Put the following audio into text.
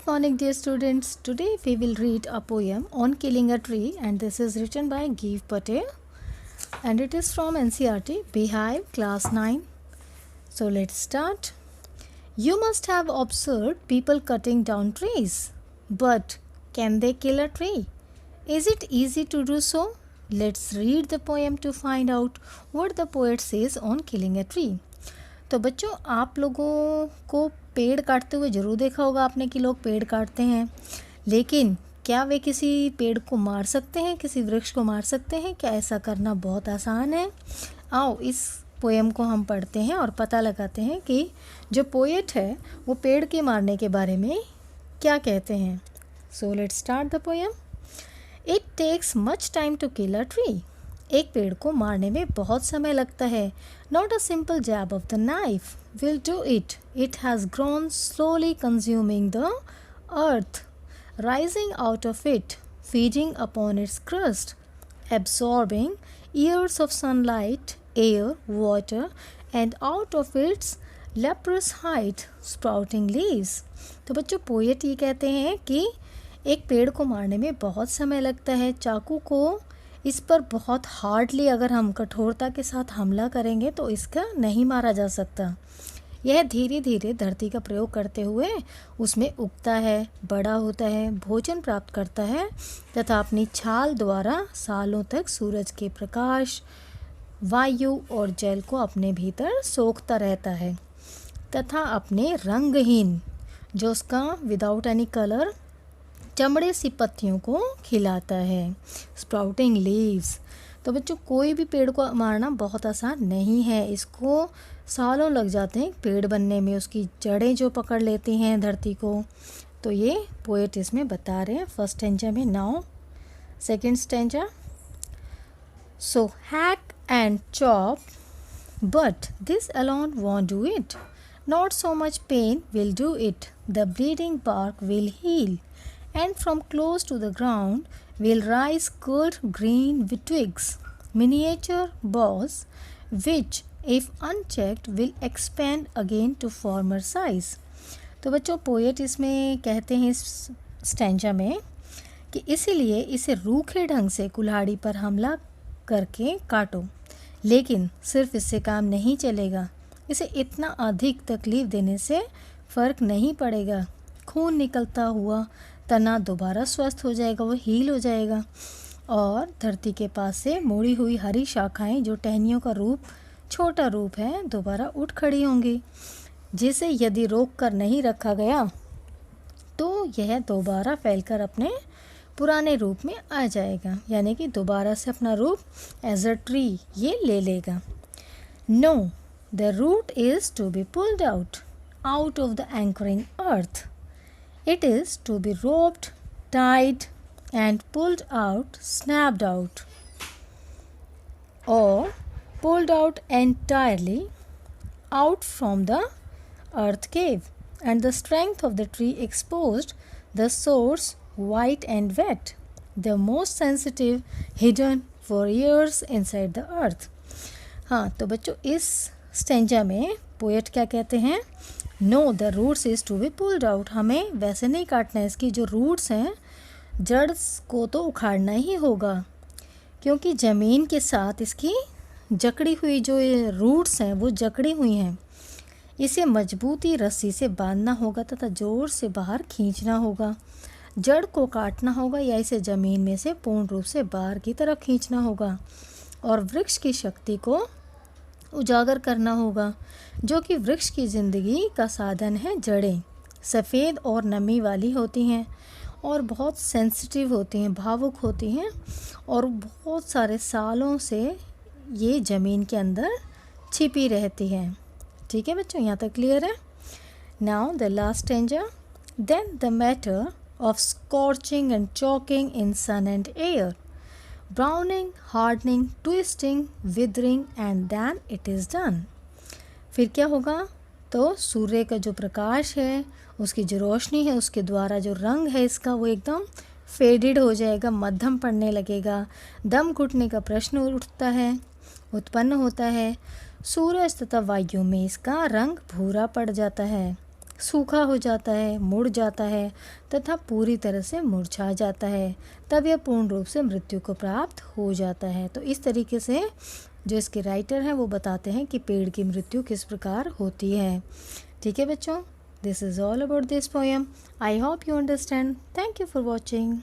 Good morning, dear students. Today we will read a poem on killing a tree, and this is written by Giv Patel, and it is from NCERT Beehive Class 9. So let's start. You must have observed people cutting down trees, but can they kill a tree? Is it easy to do so? Let's read the poem to find out what the poet says on killing a tree. तो बच्चों, आप लोगों को पेड़ काटते हुए ज़रूर देखा होगा आपने कि लोग पेड़ काटते हैं, लेकिन क्या वे किसी पेड़ को मार सकते हैं, किसी वृक्ष को मार सकते हैं? क्या ऐसा करना बहुत आसान है? आओ इस पोएम को हम पढ़ते हैं और पता लगाते हैं कि जो पोएट है वो पेड़ के मारने के बारे में क्या कहते हैं. So let's start the poem. It takes much time to kill a tree. एक पेड़ को मारने में बहुत समय लगता है. Not a simple jab of the knife will do it. It has grown slowly consuming the earth, rising out of it, feeding upon its crust, absorbing years of sunlight, air, water, and out of its leprous height, sprouting leaves. तो बच्चों, poet ये कहते हैं कि एक पेड़ को मारने में बहुत समय लगता है. चाकू को इस पर बहुत हार्डली अगर हम कठोरता के साथ हमला करेंगे तो इसका नहीं मारा जा सकता. यह धीरे धीरे धरती का प्रयोग करते हुए उसमें उगता है, बड़ा होता है, भोजन प्राप्त करता है तथा अपनी छाल द्वारा सालों तक सूरज के प्रकाश, वायु और जल को अपने भीतर सोखता रहता है तथा अपने रंगहीन, जो उसका विदाउट एनी कलर, चमड़े सी पत्तियों को खिलाता है. Sprouting leaves. तो बच्चों, कोई भी पेड़ को मारना बहुत आसान नहीं है. इसको सालों लग जाते हैं पेड़ बनने में. उसकी जड़ें जो पकड़ लेती हैं धरती को. तो ये पोएट इसमें बता रहे हैं फर्स्ट स्टैंजा में. Now second stanza. So hack and chop, but this alone won't do it. Not so much pain will do it. The bleeding bark will heal, and from close to the ground will rise good green twigs, miniature boughs, which if unchecked will expand again to former size. तो बच्चों, poet इसमें कहते हैं इस stanza में कि इसीलिए इसे रूखे ढंग से कुल्हाड़ी पर हमला करके काटो, लेकिन सिर्फ इससे काम नहीं चलेगा. इसे इतना अधिक तकलीफ़ देने से फ़र्क नहीं पड़ेगा. खून निकलता हुआ तना दोबारा स्वस्थ हो जाएगा, वो हील हो जाएगा और धरती के पास से मुड़ी हुई हरी शाखाएं, जो टहनियों का रूप, छोटा रूप है, दोबारा उठ खड़ी होंगी, जिसे यदि रोक कर नहीं रखा गया तो यह दोबारा फैलकर अपने पुराने रूप में आ जाएगा, यानी कि दोबारा से अपना रूप एज अ ट्री ये ले लेगा. No, the root is to be pulled out of the anchoring earth. It is to be roped, tied, and pulled out, snapped out, or pulled out entirely out from the earth cave, and the strength of the tree exposed, the source white and wet, the most sensitive, hidden for years inside the earth. हाँ, तो बच्चों, इस stanza में poet क्या कहते हैं? No, the roots is to be pulled out. हमें वैसे नहीं काटना है. इसकी जो रूट्स हैं, जड़ को तो उखाड़ना ही होगा, क्योंकि ज़मीन के साथ इसकी जकड़ी हुई जो ये रूट्स हैं वो जकड़ी हुई हैं. इसे मजबूती रस्सी से बांधना होगा तथा ज़ोर से बाहर खींचना होगा. जड़ को काटना होगा या इसे ज़मीन में से पूर्ण रूप से बाहर की तरफ खींचना होगा और वृक्ष की शक्ति को उजागर करना होगा, जो कि वृक्ष की ज़िंदगी का साधन है. जड़ें सफ़ेद और नमी वाली होती हैं और बहुत सेंसिटिव होती हैं, भावुक होती हैं, और बहुत सारे सालों से ये ज़मीन के अंदर छिपी रहती हैं. ठीक है बच्चों, यहाँ तक क्लियर है? Now the last stanza. Then the matter of scorching and choking in sun and air, browning, hardening, twisting, withering, and then it is done. फिर क्या होगा? तो सूर्य का जो प्रकाश है, उसकी जो रोशनी है, उसके द्वारा जो रंग है इसका, वो एकदम फेडेड हो जाएगा, मध्यम पड़ने लगेगा. दम घुटने का प्रश्न उठता है, उत्पन्न होता है. सूरज तथा वायु में इसका रंग भूरा पड़ जाता है. सूखा हो जाता है, मुड़ जाता है तथा पूरी तरह से मुरझा जाता है, तब यह पूर्ण रूप से मृत्यु को प्राप्त हो जाता है। तो इस तरीके से जो इसके राइटर हैं वो बताते हैं कि पेड़ की मृत्यु किस प्रकार होती है। ठीक है बच्चों, this is all about this poem. I hope you understand. Thank you for watching.